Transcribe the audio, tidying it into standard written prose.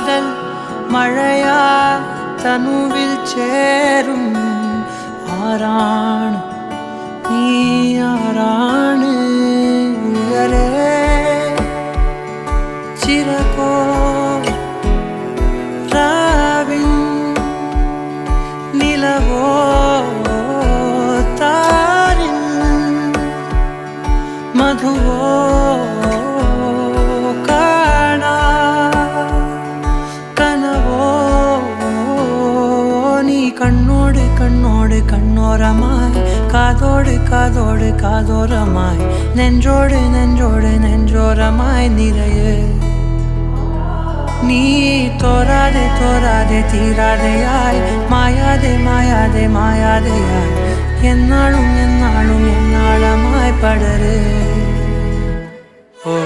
காதல் மழையா தனுவில் சேரும் ஆராணு நீ ஆராணு அரே சிறகோ ராவின் நிலவோ தாரின் மதுவோ காணா கனவோ நீ கண்ணோடு கண்ணோடு கண்ணோரமாய் காதோடு காதோடு காதோரமாய் நெஞ்சோடு நெஞ்சோடு நெஞ்சோரமாய் நிறைய நீ தோராதே தோராதே தீராதையாய் மாயாதே மாயாதே மாயாதையாய் என்னாலும் என்னாலும் என்னாளமாய் படரு ஓ